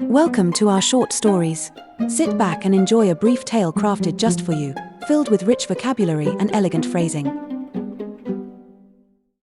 Welcome to our short stories. Sit back and enjoy a brief tale crafted just for you, filled with rich vocabulary and elegant phrasing.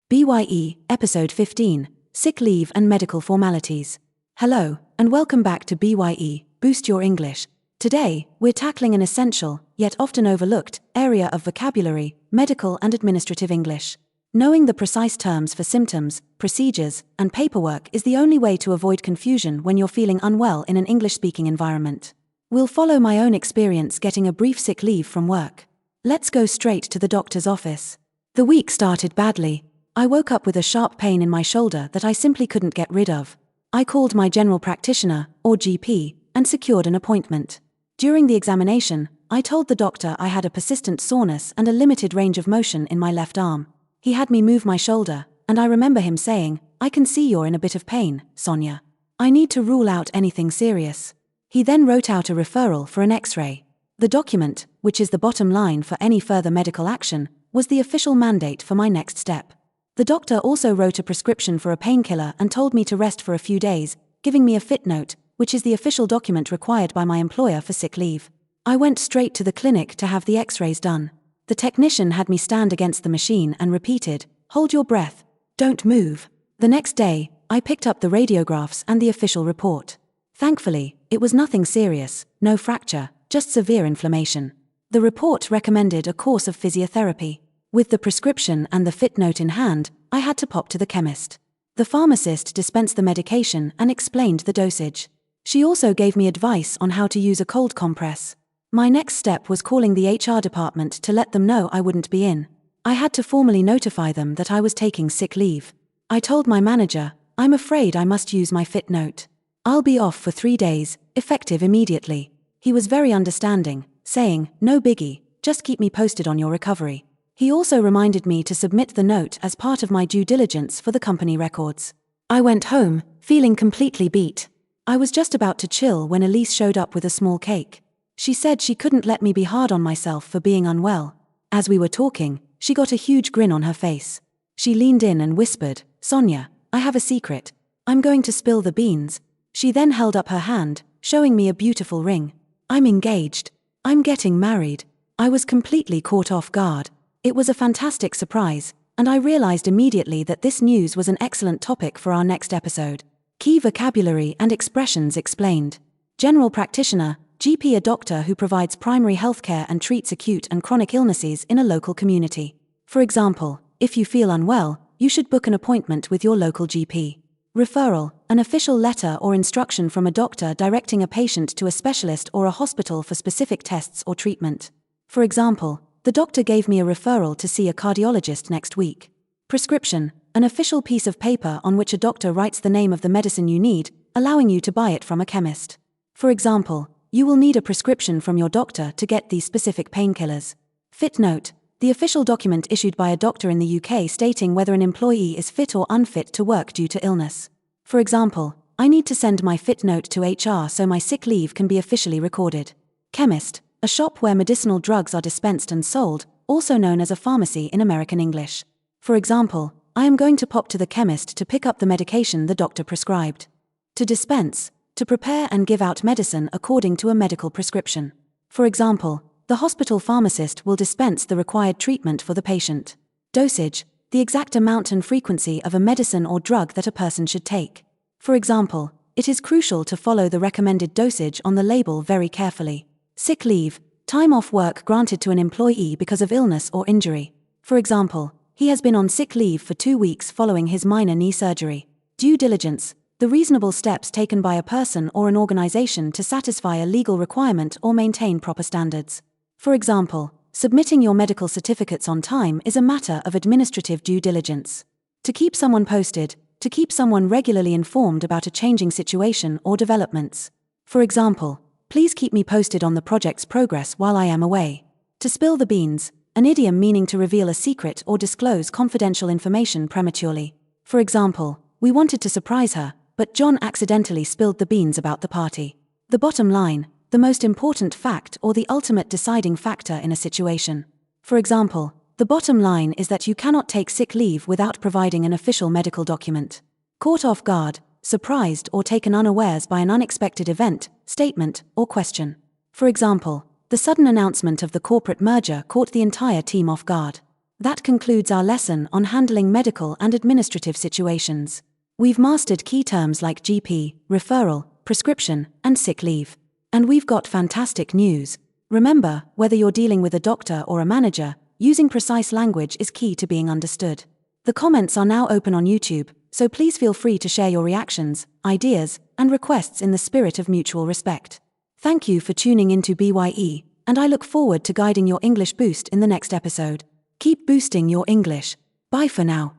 BYE, Episode 15, Sick Leave and Medical Formalities. Hello, and welcome back to BYE, Boost Your English. Today, we're tackling an essential, yet often overlooked, area of vocabulary, medical and administrative English. Knowing the precise terms for symptoms, procedures, and paperwork is the only way to avoid confusion when you're feeling unwell in an English-speaking environment. We'll follow my own experience getting a brief sick leave from work. Let's go straight to the doctor's office. The week started badly. I woke up with a sharp pain in my shoulder that I simply couldn't get rid of. I called my general practitioner, or GP, and secured an appointment. During the examination, I told the doctor I had a persistent soreness and a limited range of motion in my left arm. He had me move my shoulder, and I remember him saying, "I can see you're in a bit of pain, Sonia. I need to rule out anything serious." He then wrote out a referral for an X-ray. The document, which is the bottom line for any further medical action, was the official mandate for my next step. The doctor also wrote a prescription for a painkiller and told me to rest for a few days, giving me a fit note, which is the official document required by my employer for sick leave. I went straight to the clinic to have the X-rays done. The technician had me stand against the machine and repeated, "Hold your breath. Don't move." The next day, I picked up the radiographs and the official report. Thankfully, it was nothing serious, no fracture, just severe inflammation. The report recommended a course of physiotherapy. With the prescription and the fit note in hand, I had to pop to the chemist. The pharmacist dispensed the medication and explained the dosage. She also gave me advice on how to use a cold compress. My next step was calling the HR department to let them know I wouldn't be in. I had to formally notify them that I was taking sick leave. I told my manager, "I'm afraid I must use my fit note. I'll be off for 3 days, effective immediately." He was very understanding, saying, "No biggie, just keep me posted on your recovery." He also reminded me to submit the note as part of my due diligence for the company records. I went home, feeling completely beat. I was just about to chill when Elise showed up with a small cake. She said she couldn't let me be hard on myself for being unwell. As we were talking, she got a huge grin on her face. She leaned in and whispered, "Sonia, I have a secret. I'm going to spill the beans." She then held up her hand, showing me a beautiful ring. "I'm engaged. I'm getting married." I was completely caught off guard. It was a fantastic surprise, and I realized immediately that this news was an excellent topic for our next episode. Key vocabulary and expressions explained. General practitioner, GP, a doctor who provides primary healthcare and treats acute and chronic illnesses in a local community. For example, if you feel unwell, you should book an appointment with your local GP. Referral, an official letter or instruction from a doctor directing a patient to a specialist or a hospital for specific tests or treatment. For example, the doctor gave me a referral to see a cardiologist next week. Prescription, an official piece of paper on which a doctor writes the name of the medicine you need, allowing you to buy it from a chemist. For example, you will need a prescription from your doctor to get these specific painkillers. Fit note, the official document issued by a doctor in the UK stating whether an employee is fit or unfit to work due to illness. For example, I need to send my fit note to HR so my sick leave can be officially recorded. Chemist, a shop where medicinal drugs are dispensed and sold, also known as a pharmacy in American English. For example, I am going to pop to the chemist to pick up the medication the doctor prescribed. To dispense, to prepare and give out medicine according to a medical prescription. For example, the hospital pharmacist will dispense the required treatment for the patient. Dosage, the exact amount and frequency of a medicine or drug that a person should take. For example, it is crucial to follow the recommended dosage on the label very carefully. Sick leave, time off work granted to an employee because of illness or injury. For example, he has been on sick leave for 2 weeks following his minor knee surgery. Due diligence, the reasonable steps taken by a person or an organization to satisfy a legal requirement or maintain proper standards. For example, submitting your medical certificates on time is a matter of administrative due diligence. To keep someone posted, to keep someone regularly informed about a changing situation or developments. For example, please keep me posted on the project's progress while I am away. To spill the beans, an idiom meaning to reveal a secret or disclose confidential information prematurely. For example, we wanted to surprise her, but John accidentally spilled the beans about the party. The bottom line, the most important fact or the ultimate deciding factor in a situation. For example, the bottom line is that you cannot take sick leave without providing an official medical document. Caught off guard, surprised or taken unawares by an unexpected event, statement, or question. For example, the sudden announcement of the corporate merger caught the entire team off guard. That concludes our lesson on handling medical and administrative situations. We've mastered key terms like GP, referral, prescription, and sick leave. And we've got fantastic news. Remember, whether you're dealing with a doctor or a manager, using precise language is key to being understood. The comments are now open on YouTube, so please feel free to share your reactions, ideas, and requests in the spirit of mutual respect. Thank you for tuning into BYE, and I look forward to guiding your English boost in the next episode. Keep boosting your English. Bye for now.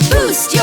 Boost your